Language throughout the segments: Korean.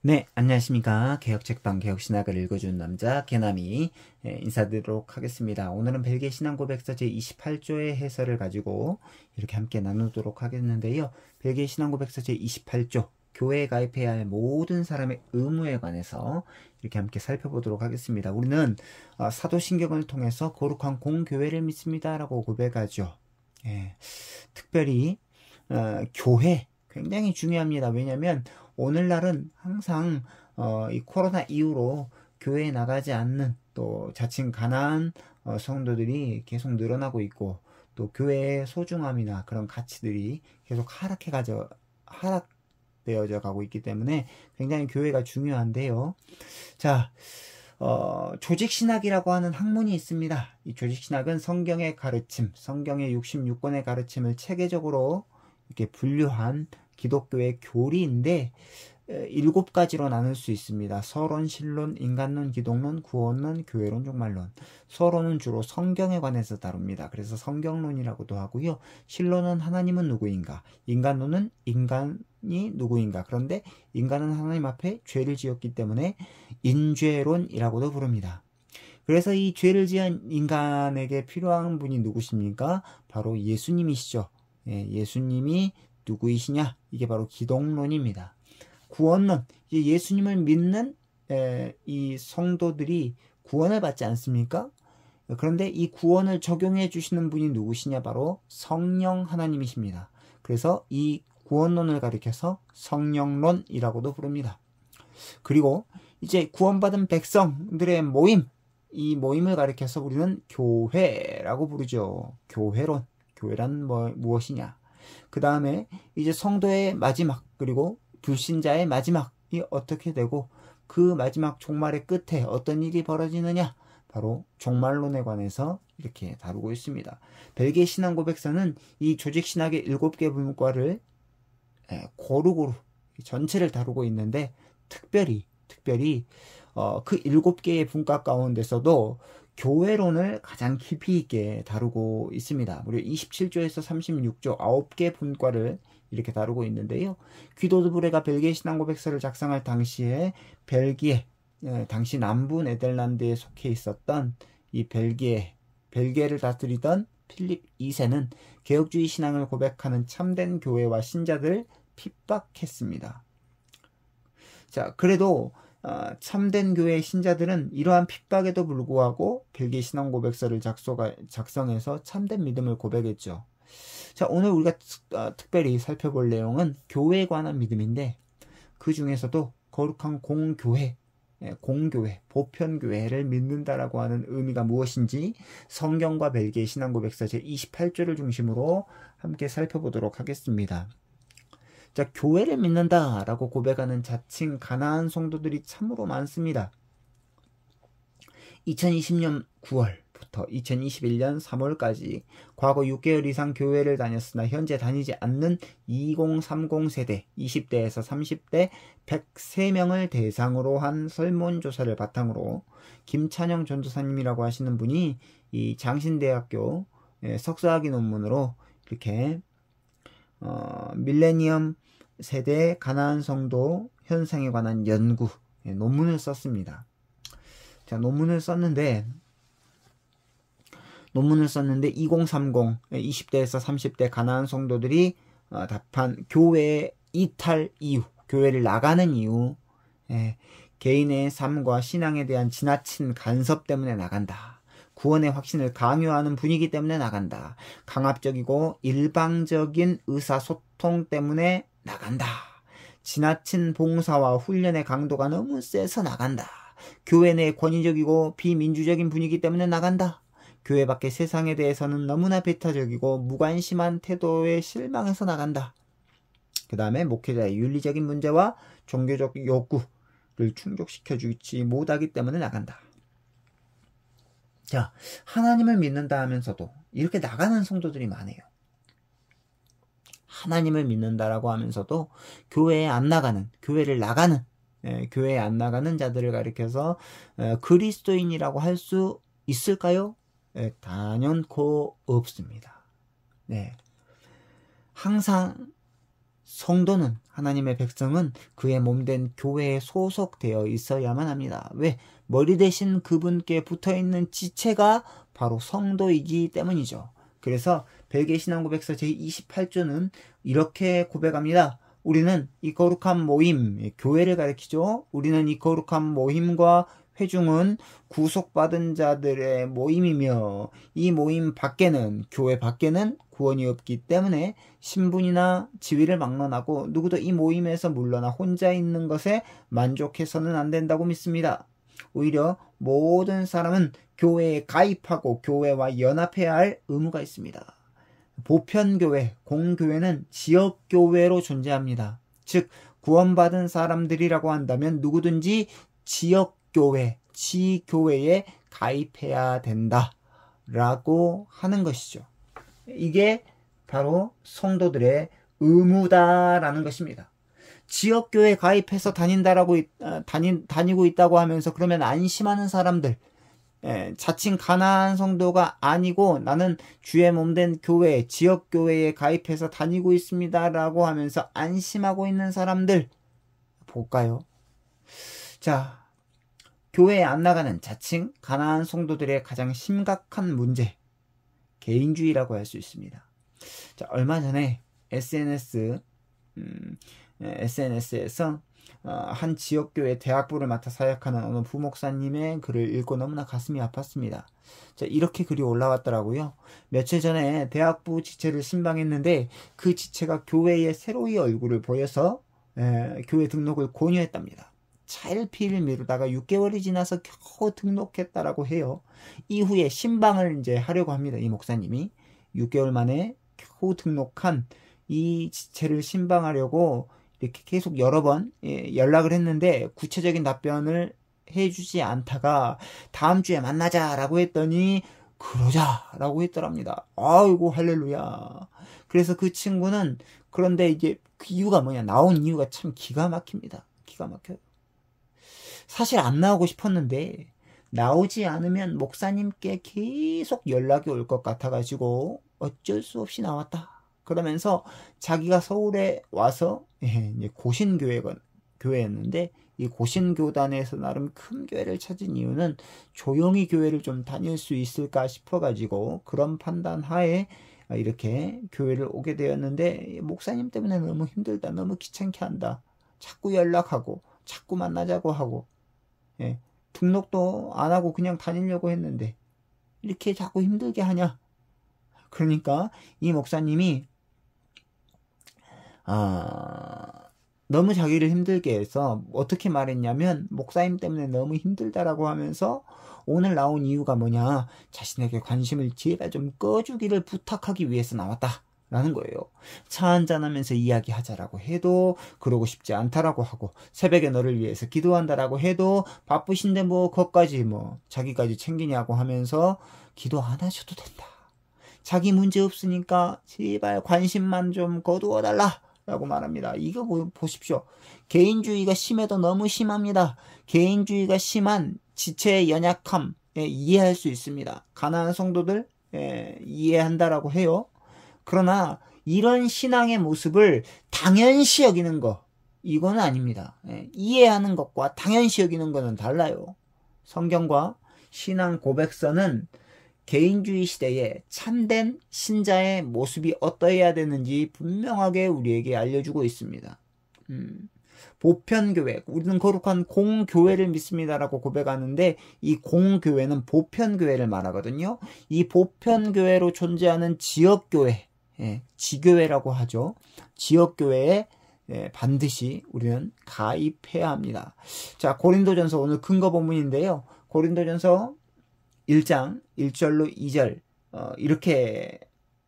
네, 안녕하십니까. 개혁책방 개혁신학을 읽어주는 남자 개남이 인사드리도록 하겠습니다. 오늘은 벨기에 신앙고백서 제28조의 해설을 가지고 이렇게 함께 나누도록 하겠는데요. 벨기에 신앙고백서 제28조 교회에 가입해야 할 모든 사람의 의무에 관해서 이렇게 함께 살펴보도록 하겠습니다. 우리는 사도신경을 통해서 거룩한 공교회를 믿습니다 라고 고백하죠. 특별히 교회 굉장히 중요합니다. 왜냐하면 오늘날은 항상 이 코로나 이후로 교회에 나가지 않는 또 자칭 가난한 성도들이 계속 늘어나고 있고, 또 교회의 소중함이나 그런 가치들이 계속 하락되어져 가고 있기 때문에 굉장히 교회가 중요한데요. 자, 조직신학이라고 하는 학문이 있습니다. 이 조직신학은 성경의 가르침, 성경의 66권의 가르침을 체계적으로 이렇게 분류한 기독교의 교리인데 7가지로 나눌 수 있습니다. 서론, 신론, 인간론, 기독론, 구원론, 교회론, 종말론. 서론은 주로 성경에 관해서 다룹니다. 그래서 성경론이라고도 하고요. 신론은 하나님은 누구인가, 인간론은 인간이 누구인가. 그런데 인간은 하나님 앞에 죄를 지었기 때문에 인죄론이라고도 부릅니다. 그래서 이 죄를 지은 인간에게 필요한 분이 누구십니까? 바로 예수님이시죠. 예수님이 누구이시냐? 이게 바로 기독론입니다. 구원론, 예수님을 믿는 이 성도들이 구원을 받지 않습니까? 그런데 이 구원을 적용해 주시는 분이 누구시냐? 바로 성령 하나님이십니다. 그래서 이 구원론을 가리켜서 성령론이라고도 부릅니다. 그리고 이제 구원받은 백성들의 모임, 이 모임을 가리켜서 우리는 교회라고 부르죠. 교회론, 교회란 무엇이냐? 그 다음에 이제 성도의 마지막, 그리고 불신자의 마지막이 어떻게 되고 그 마지막 종말의 끝에 어떤 일이 벌어지느냐, 바로 종말론에 관해서 이렇게 다루고 있습니다. 벨기에 신앙고백서는 이 조직신학의 7개 분과를 고루고루 전체를 다루고 있는데, 특별히 그 7개의 분과 가운데서도 교회론을 가장 깊이 있게 다루고 있습니다. 무려 27조에서 36조 9개 분과를 이렇게 다루고 있는데요. 귀도 드브레가 벨기에 신앙고백서를 작성할 당시에 벨기에, 당시 남부 네덜란드에 속해 있었던 이 벨기에를 다스리던 필립 2세는 개혁주의 신앙을 고백하는 참된 교회와 신자들을 핍박했습니다. 자, 그래도 참된 교회의 신자들은 이러한 핍박에도 불구하고 벨기에 신앙고백서를 작성해서 참된 믿음을 고백했죠. 자, 오늘 우리가 특별히 살펴볼 내용은 교회에 관한 믿음인데, 그 중에서도 거룩한 공교회, 보편교회를 믿는다라고 하는 의미가 무엇인지 성경과 벨기에 신앙고백서 제28조를 중심으로 함께 살펴보도록 하겠습니다. 자, 교회를 믿는다라고 고백하는 자칭 가난한 성도들이 참으로 많습니다. 2020년 9월부터 2021년 3월까지 과거 6개월 이상 교회를 다녔으나 현재 다니지 않는 2030 세대, 20대에서 30대 103명을 대상으로 한 설문조사를 바탕으로 김찬영 전도사님이라고 하시는 분이 이 장신대학교 석사학위 논문으로 이렇게 밀레니엄 세대 가난한 성도 현상에 관한 연구 논문을 썼습니다. 자, 논문을 썼는데 2030 20대에서 30대 가난한 성도들이 답한 교회 이탈 이유, 교회를 나가는 이유, 개인의 삶과 신앙에 대한 지나친 간섭 때문에 나간다. 구원의 확신을 강요하는 분위기 때문에 나간다. 강압적이고 일방적인 의사소통 때문에 나간다. 지나친 봉사와 훈련의 강도가 너무 세서 나간다. 교회 내 권위적이고 비민주적인 분위기 때문에 나간다. 교회 밖의 세상에 대해서는 너무나 배타적이고 무관심한 태도에 실망해서 나간다. 그 다음에 목회자의 윤리적인 문제와 종교적 요구를 충족시켜주지 못하기 때문에 나간다. 자, 하나님을 믿는다 하면서도 이렇게 나가는 성도들이 많아요. 하나님을 믿는다라고 하면서도 교회에 안 나가는, 교회를 나가는, 교회에 안 나가는 자들을 가리켜서 그리스도인이라고 할 수 있을까요? 단연코 없습니다. 항상 성도는, 하나님의 백성은 그의 몸된 교회에 소속되어 있어야만 합니다. 왜? 머리 대신 그분께 붙어있는 지체가 바로 성도이기 때문이죠. 그래서 벨기에 신앙고백서 제28조는 이렇게 고백합니다. 우리는 이 거룩한 모임, 교회를 가리키죠. 우리는 이 거룩한 모임과 회중은 구속받은 자들의 모임이며, 이 모임 밖에는, 교회 밖에는 구원이 없기 때문에 신분이나 지위를 막론하고 누구도 이 모임에서 물러나 혼자 있는 것에 만족해서는 안 된다고 믿습니다. 오히려 모든 사람은 교회에 가입하고 교회와 연합해야 할 의무가 있습니다. 보편교회, 공교회는 지역교회로 존재합니다. 즉 구원받은 사람들이라고 한다면 누구든지 지역교회, 지교회에 가입해야 된다라고 하는 것이죠. 이게 바로 성도들의 의무다라는 것입니다. 지역교회 가입해서 다니고 있다고 하면서 그러면 안심하는 사람들, 자칭 가난한 성도가 아니고 나는 주의 몸된 교회, 지역교회에 가입해서 다니고 있습니다라고 하면서 안심하고 있는 사람들 볼까요? 자, 교회에 안 나가는 자칭 가난한 성도들의 가장 심각한 문제, 개인주의라고 할 수 있습니다. 자, 얼마 전에 SNS에서 한 지역교회 대학부를 맡아 사역하는 어느 부목사님의 글을 읽고 너무나 가슴이 아팠습니다. 자, 이렇게 글이 올라왔더라고요. 며칠 전에 대학부 지체를 신방했는데 그 지체가 교회의 새로이 얼굴을 보여서 교회 등록을 권유했답니다. 차일피일 미루다가 6개월이 지나서 겨우 등록했다라고 해요. 이후에 신방을 이제 하려고 합니다. 이 목사님이 6개월 만에 겨우 등록한 이 지체를 신방하려고 이렇게 계속 여러 번 연락을 했는데 구체적인 답변을 해주지 않다가 다음 주에 만나자라고 했더니 그러자라고 했더랍니다. 아이고 할렐루야. 그래서 그 친구는, 그런데 이제 그 이유가 뭐냐, 나온 이유가 참 기가 막힙니다. 기가 막혀요. 사실 안 나오고 싶었는데 나오지 않으면 목사님께 계속 연락이 올 것 같아가지고 어쩔 수 없이 나왔다. 그러면서 자기가 서울에 와서 이제 고신교회였는데 이 고신교단에서 나름 큰 교회를 찾은 이유는 조용히 교회를 좀 다닐 수 있을까 싶어가지고 그런 판단하에 이렇게 교회를 오게 되었는데, 목사님 때문에 너무 힘들다, 너무 귀찮게 한다, 자꾸 연락하고 자꾸 만나자고 하고, 등록도 안 하고 그냥 다니려고 했는데 이렇게 자꾸 힘들게 하냐. 그러니까 이 목사님이 너무 자기를 힘들게 해서 어떻게 말했냐면, 목사님 때문에 너무 힘들다라고 하면서 오늘 나온 이유가 뭐냐, 자신에게 관심을 제발 좀 꺼주기를 부탁하기 위해서 나왔다 라는 거예요. 차 한잔하면서 이야기하자라고 해도 그러고 싶지 않다라고 하고, 새벽에 너를 위해서 기도한다라고 해도 바쁘신데 뭐 그것까지 뭐 자기까지 챙기냐고 하면서 기도 안 하셔도 된다, 자기 문제 없으니까 제발 관심만 좀 거두어달라 라고 말합니다. 이거 보십시오. 개인주의가 심해도 너무 심합니다. 개인주의가 심한 지체의 연약함 이해할 수 있습니다. 가난한 성도들 이해한다라고 해요. 그러나 이런 신앙의 모습을 당연시 여기는 거, 이거는 아닙니다. 이해하는 것과 당연시 여기는 거는 달라요. 성경과 신앙 고백서는 개인주의 시대에 참된 신자의 모습이 어떠해야 되는지 분명하게 우리에게 알려주고 있습니다. 보편교회, 우리는 거룩한 공교회를 믿습니다라고 고백하는데 이 공교회는 보편교회를 말하거든요. 이 보편교회로 존재하는 지역교회, 지교회라고 하죠. 지역교회에 반드시 우리는 가입해야 합니다. 자, 고린도전서 오늘 근거 본문인데요. 고린도전서 1장 1절로 2절 이렇게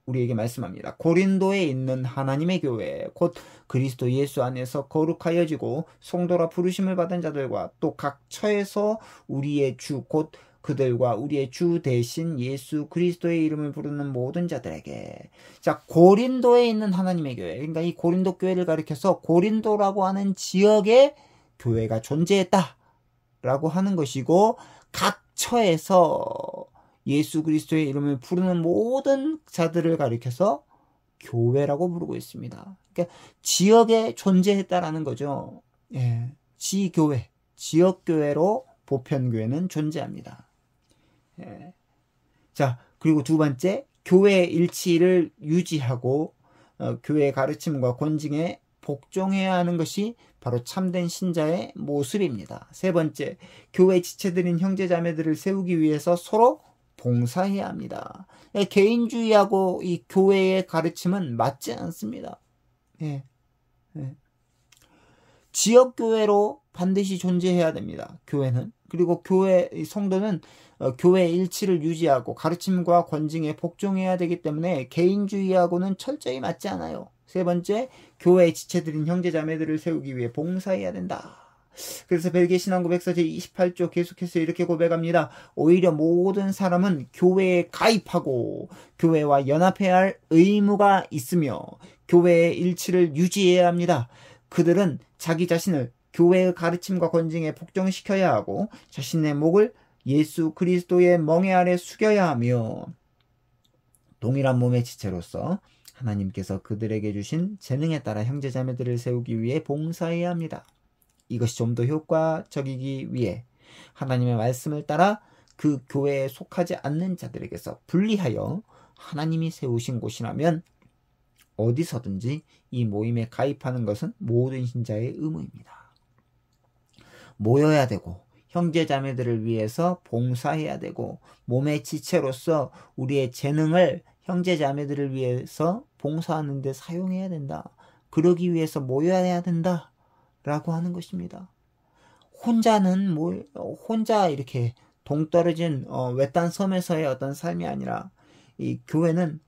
우리에게 말씀합니다. 고린도에 있는 하나님의 교회, 곧 그리스도 예수 안에서 거룩하여지고 성도라 부르심을 받은 자들과 또 각 처에서 우리의 주, 곧 그들과 우리의 주 대신 예수 그리스도의 이름을 부르는 모든 자들에게. 자, 고린도에 있는 하나님의 교회, 그러니까 이 고린도 교회를 가리켜서 고린도라고 하는 지역에 교회가 존재했다라고 하는 것이고, 각 처에서 예수 그리스도의 이름을 부르는 모든 자들을 가리켜서 교회라고 부르고 있습니다. 그러니까 지역에 존재했다라는 거죠. 예, 지교회, 지역교회로 보편교회는 존재합니다. 예. 자, 그리고 두 번째, 교회의 일치를 유지하고 교회의 가르침과 권징에 복종해야 하는 것이 바로 참된 신자의 모습입니다. 세 번째, 교회 지체들인 형제자매들을 세우기 위해서 서로 봉사해야 합니다. 개인주의하고 이 교회의 가르침은 맞지 않습니다. 예. 예. 지역교회로 반드시 존재해야 됩니다. 교회는. 그리고 교회 성도는 교회의 일치를 유지하고 가르침과 권징에 복종해야 되기 때문에 개인주의하고는 철저히 맞지 않아요. 세 번째, 교회의 지체들인 형제자매들을 세우기 위해 봉사해야 된다. 그래서 벨기에 신앙고백서 제28조 계속해서 이렇게 고백합니다. 오히려 모든 사람은 교회에 가입하고 교회와 연합해야 할 의무가 있으며 교회의 일치를 유지해야 합니다. 그들은 자기 자신을 교회의 가르침과 권징에 복종시켜야 하고 자신의 목을 예수 그리스도의 멍에 아래 숙여야 하며 동일한 몸의 지체로서 하나님께서 그들에게 주신 재능에 따라 형제자매들을 세우기 위해 봉사해야 합니다. 이것이 좀 더 효과적이기 위해 하나님의 말씀을 따라 그 교회에 속하지 않는 자들에게서 분리하여 하나님이 세우신 곳이라면 어디서든지 이 모임에 가입하는 것은 모든 신자의 의무입니다. 모여야 되고 형제자매들을 위해서 봉사해야 되고 몸의 지체로서 우리의 재능을 형제자매들을 위해서 봉사하는 데 사용해야 된다. 그러기 위해서 모여야 된다. 라고 하는 것입니다. 혼자 이렇게 동떨어진 외딴 섬에서의 어떤 삶이 아니라 이 교회는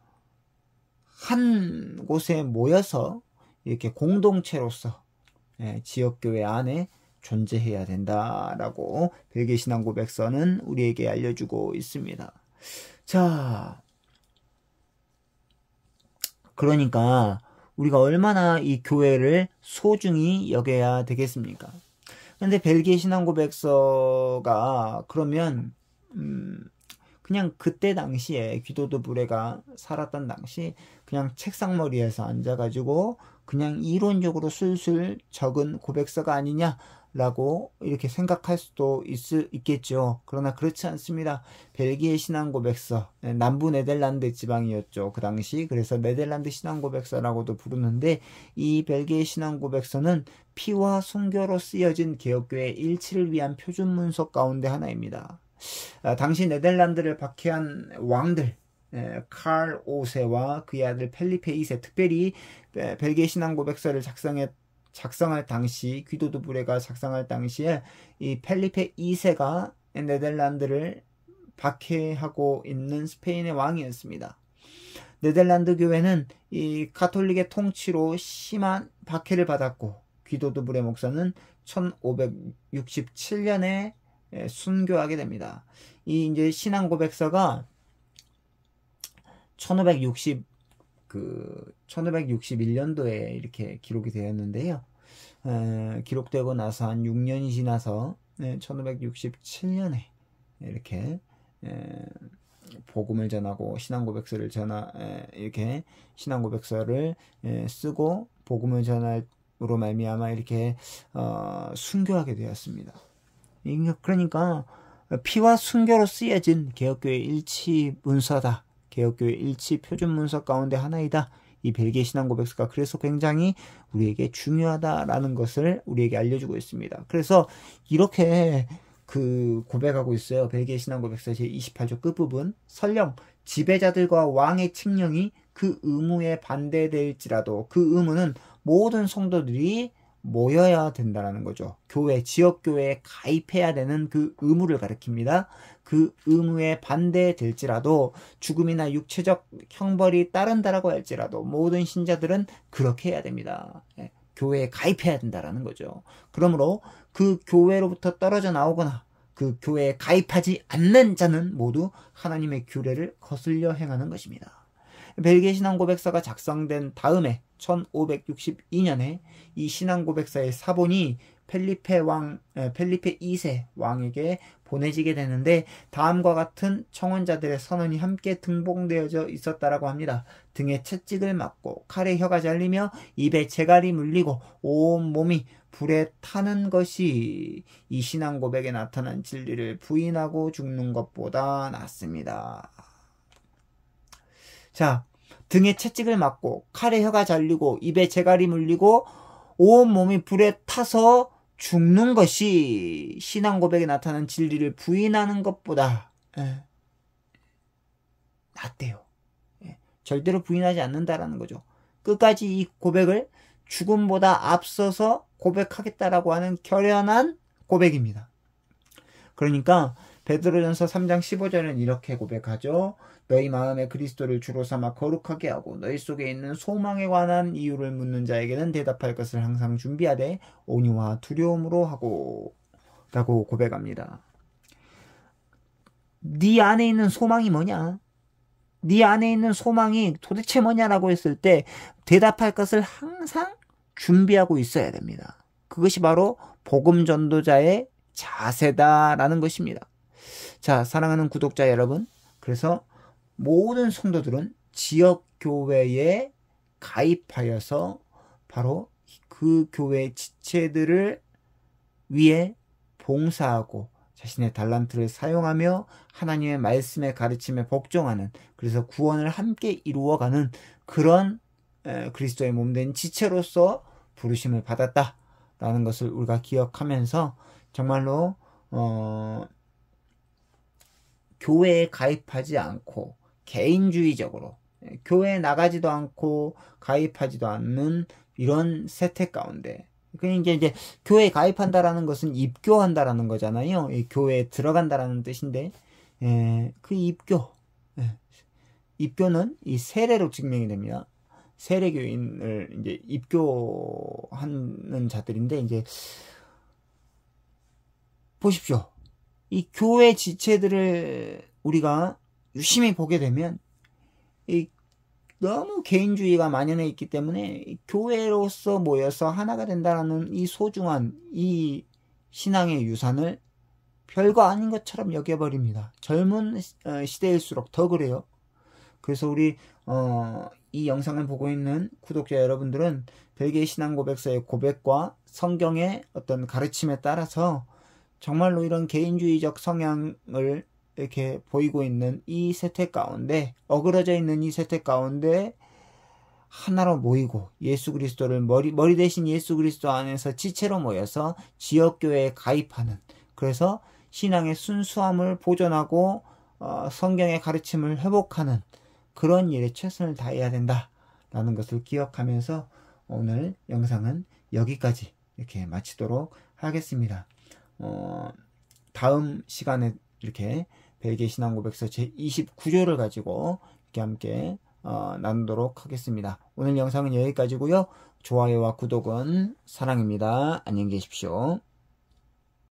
한 곳에 모여서 이렇게 공동체로서 지역교회 안에 존재해야 된다라고 벨기에 신앙고백서는 우리에게 알려주고 있습니다. 자, 그러니까 우리가 얼마나 이 교회를 소중히 여겨야 되겠습니까? 근데 벨기에 신앙고백서가 그러면 그냥 그때 당시에 귀도드 브레가 살았던 당시 그냥 책상머리에서 앉아가지고 그냥 이론적으로 술술 적은 고백서가 아니냐라고 이렇게 생각할 수도 있겠죠. 그러나 그렇지 않습니다. 벨기에 신앙고백서, 남부 네덜란드 지방이었죠. 그 당시. 그래서 네덜란드 신앙고백서라고도 부르는데 이 벨기에 신앙고백서는 피와 순교로 쓰여진 개혁교회 일치를 위한 표준문서 가운데 하나입니다. 당시 네덜란드를 박해한 왕들 칼 5세와 그의 아들 펠리페 2세, 특별히 벨기에 신앙고백서를 작성할 당시, 귀도드 브레가 작성할 당시에 이 펠리페 2세가 네덜란드를 박해하고 있는 스페인의 왕이었습니다. 네덜란드 교회는 이 가톨릭의 통치로 심한 박해를 받았고 귀도드 브레 목사는 1567년에 순교하게 됩니다. 이 이제 신앙고백서가 1561년도에 이렇게 기록이 되었는데요. 기록되고 나서 한 6년이 지나서 1567년에 이렇게 복음을 전하고 신앙고백서를 이렇게 신앙고백서를 쓰고 복음을 전함으로 말미암아 이렇게 순교하게 되었습니다. 그러니까 피와 순교로 쓰여진 개혁교회 일치 문서다. 개혁교회 일치 표준 문서 가운데 하나이다. 이 벨기에 신앙고백서가 그래서 굉장히 우리에게 중요하다라는 것을 우리에게 알려주고 있습니다. 그래서 이렇게 고백하고 있어요. 벨기에 신앙고백서 제28조 끝부분. 설령 지배자들과 왕의 칙령이 그 의무에 반대될지라도 그 의무는 모든 성도들이 모여야 된다는 거죠. 교회, 지역교회에 가입해야 되는 그 의무를 가리킵니다. 그 의무에 반대될지라도 죽음이나 육체적 형벌이 따른다라고 할지라도 모든 신자들은 그렇게 해야 됩니다. 교회에 가입해야 된다라는 거죠. 그러므로 그 교회로부터 떨어져 나오거나 그 교회에 가입하지 않는 자는 모두 하나님의 규례를 거슬려 행하는 것입니다. 벨기에 신앙고백서가 작성된 다음에 1562년에 이 신앙고백서의 사본이 펠리페 2세 왕에게 보내지게 되는데 다음과 같은 청원자들의 선언이 함께 등봉되어져 있었다라고 합니다. 등에 채찍을 맞고 칼에 혀가 잘리며 입에 재갈이 물리고 온 몸이 불에 타는 것이 이 신앙 고백에 나타난 진리를 부인하고 죽는 것보다 낫습니다. 자, 등에 채찍을 맞고 칼에 혀가 잘리고 입에 재갈이 물리고 온 몸이 불에 타서 죽는 것이 신앙 고백에 나타난 진리를 부인하는 것보다 낫대요. 절대로 부인하지 않는다라는 거죠. 끝까지 이 고백을 죽음보다 앞서서 고백하겠다라고 하는 결연한 고백입니다. 그러니까 베드로전서 3장 15절은 이렇게 고백하죠. 너희 마음에 그리스도를 주로 삼아 거룩하게 하고 너희 속에 있는 소망에 관한 이유를 묻는 자에게는 대답할 것을 항상 준비하되 온유와 두려움으로 하고 라고 고백합니다. 네 안에 있는 소망이 뭐냐? 네 안에 있는 소망이 도대체 뭐냐라고 했을 때 대답할 것을 항상 준비하고 있어야 됩니다. 그것이 바로 복음 전도자의 자세다라는 것입니다. 자, 사랑하는 구독자 여러분, 그래서 모든 성도들은 지역교회에 가입하여서 바로 그 교회 지체들을 위해 봉사하고 자신의 달란트를 사용하며 하나님의 말씀의 가르침에 복종하는, 그래서 구원을 함께 이루어가는 그런 그리스도의 몸된 지체로서 부르심을 받았다라는 것을 우리가 기억하면서 정말로 교회에 가입하지 않고 개인주의적으로 교회에 나가지도 않고 가입하지도 않는 이런 세태 가운데, 그러니까 이제 교회에 가입한다라는 것은 입교한다라는 거잖아요. 교회에 들어간다라는 뜻인데, 그 입교는 이 세례로 증명이 됩니다. 세례교인을 이제 입교하는 자들인데, 이제 보십시오. 이 교회 지체들을 우리가 유심히 보게 되면 이 너무 개인주의가 만연해 있기 때문에 교회로서 모여서 하나가 된다는 이 소중한 이 신앙의 유산을 별거 아닌 것처럼 여겨버립니다. 젊은 시대일수록 더 그래요. 그래서 우리 이 영상을 보고 있는 구독자 여러분들은 벨기에 신앙 고백서의 고백과 성경의 어떤 가르침에 따라서 정말로 이런 개인주의적 성향을 이렇게 보이고 있는 이 세태 가운데, 어그러져 있는 이 세태 가운데 하나로 모이고 예수 그리스도를 머리 대신 예수 그리스도 안에서 지체로 모여서 지역교회에 가입하는, 그래서 신앙의 순수함을 보존하고 성경의 가르침을 회복하는 그런 일에 최선을 다해야 된다라는 것을 기억하면서 오늘 영상은 여기까지 이렇게 마치도록 하겠습니다. 다음 시간에 이렇게 벨기에 신앙고백서 제29조를 가지고 이렇게 함께 나누도록 하겠습니다. 오늘 영상은 여기까지고요. 좋아요와 구독은 사랑입니다. 안녕히 계십시오.